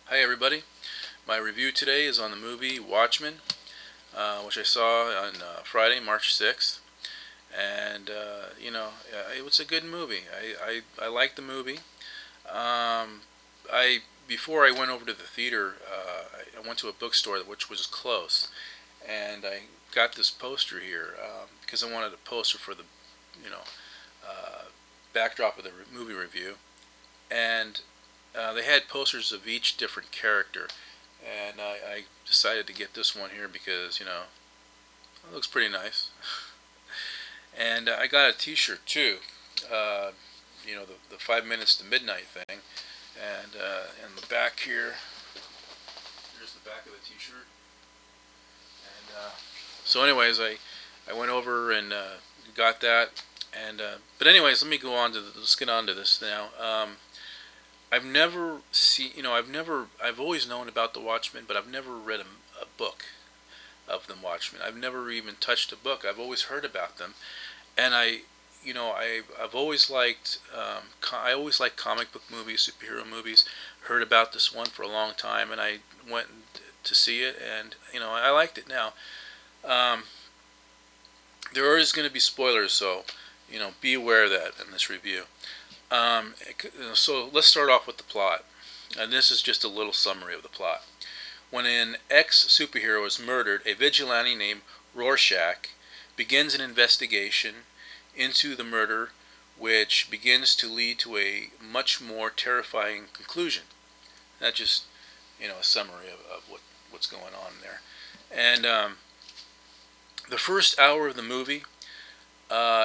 Hi everybody. My review today is on the movie Watchmen, which I saw on Friday, March 6th. And, it was a good movie. I liked the movie. I Before I went over to the theater, I went to a bookstore which was close. And I got this poster here because I wanted a poster for the, you know, uh, backdrop of the movie review. And they had posters of each different character, and I decided to get this one here because it looks pretty nice. And I got a T-shirt too. Uh, the 5 minutes to midnight thing, and the back here. Here's the back of the T-shirt. And so, anyways, I went over and got that. And but anyways, let me go on to let's get on to this now. I've never seen, I've always known about the Watchmen, but I've never read a book of the Watchmen. I've never even touched a book. I've always heard about them, and I've always liked, I always liked comic book movies, superhero movies. Heard about this one for a long time, and I went to see it, and I liked it. Now, um, there is going to be spoilers, so be aware of that in this review. So let's start off with the plot. And this is just a little summary of the plot. When an ex-superhero is murdered, a vigilante named Rorschach begins an investigation into the murder, which begins to lead to a much more terrifying conclusion. That's just, a summary of what's going on there. And the first hour of the movie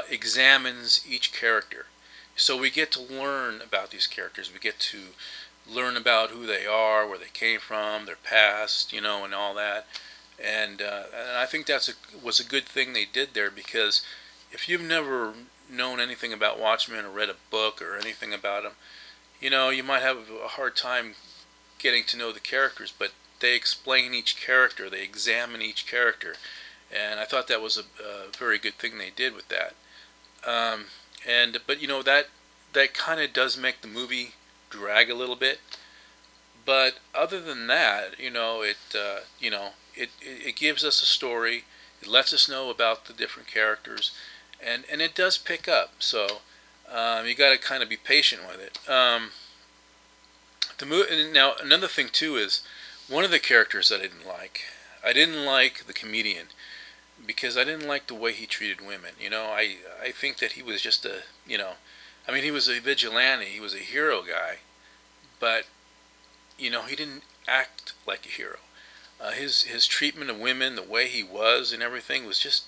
examines each character. So we get to learn about these characters. We get to learn about who they are, where they came from, their past, and all that. And I think was a good thing they did there, because if you've never known anything about Watchmen or read a book or anything about them, you might have a hard time getting to know the characters. But they explain each character, they examine each character, and I thought that was a very good thing they did with that. But that kind of does make the movie drag a little bit. But other than that, it gives us a story. It lets us know about the different characters, and it does pick up. So you got to kind of be patient with it. Now another thing too is one of the characters that I didn't like. I didn't like the comedian, because I didn't like the way he treated women. I think that he was just he was a vigilante, he was a hero guy, but he didn't act like a hero. His treatment of women, the way he was, and everything was just,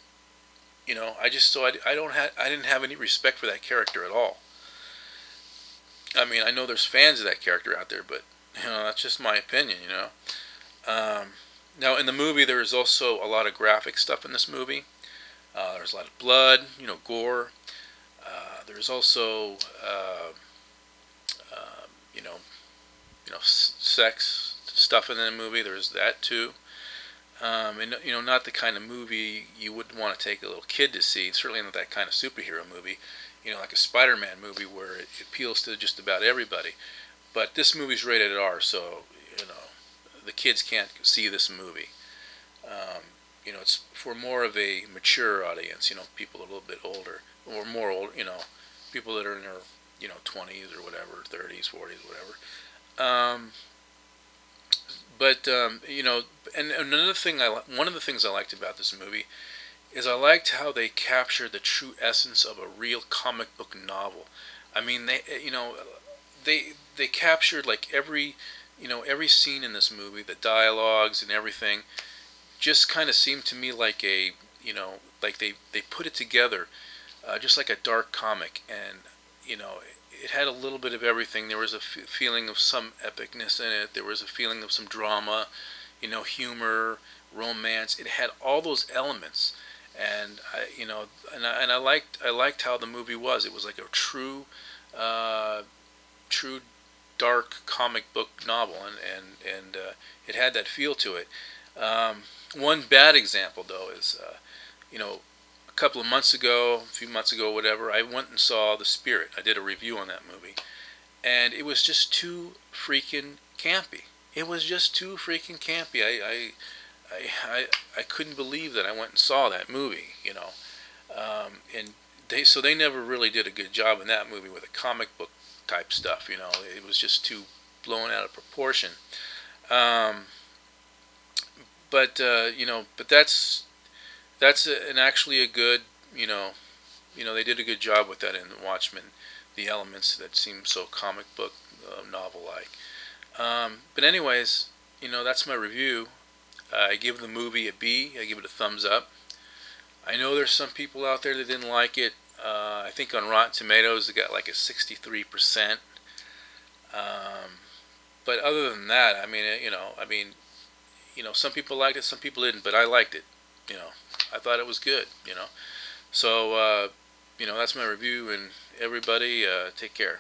I didn't have any respect for that character at all. I mean, I know there's fans of that character out there, but that's just my opinion. Now, in the movie, there is also a lot of graphic stuff in this movie. There's a lot of blood, gore. There's also, you know, sex stuff in the movie. There's that too. And not the kind of movie you would want to take a little kid to see. Certainly not that kind of superhero movie. Like a Spider-Man movie where it appeals to just about everybody. But this movie's rated R, so the kids can't see this movie. It's for more of a mature audience. People a little bit older, or more old. People that are in their 20s or whatever, 30s, 40s, whatever. Um, and another thing one of the things I liked about this movie is I liked how they captured the true essence of a real comic book novel. I mean, they captured like every scene in this movie, the dialogues and everything, just kind of seemed to me like like they put it together, just like a dark comic, and it had a little bit of everything. There was a feeling of some epicness in it. There was a feeling of some drama, humor, romance. It had all those elements, and I liked how the movie was. It was like a uh, true dark comic book novel, and it had that feel to it. One bad example, though, is a couple of months ago, a few months ago, whatever, I went and saw The Spirit. I did a review on that movie, and it was just too freaking campy. It was just too freaking campy. I couldn't believe that I went and saw that movie, you know. And they never really did a good job in that movie with the comic book type stuff, you know. It was just too blown out of proportion. Um, but that's actually a good, you know, they did a good job with that in Watchmen, the elements that seem so comic book novel like. But anyways, that's my review. I give the movie a B. I give it a thumbs up. I know there's some people out there that didn't like it. I think on Rotten Tomatoes it got like a 63%. Um, but other than that, I mean, some people liked it, some people didn't, but I liked it. You know, I thought it was good. So that's my review, and everybody, take care.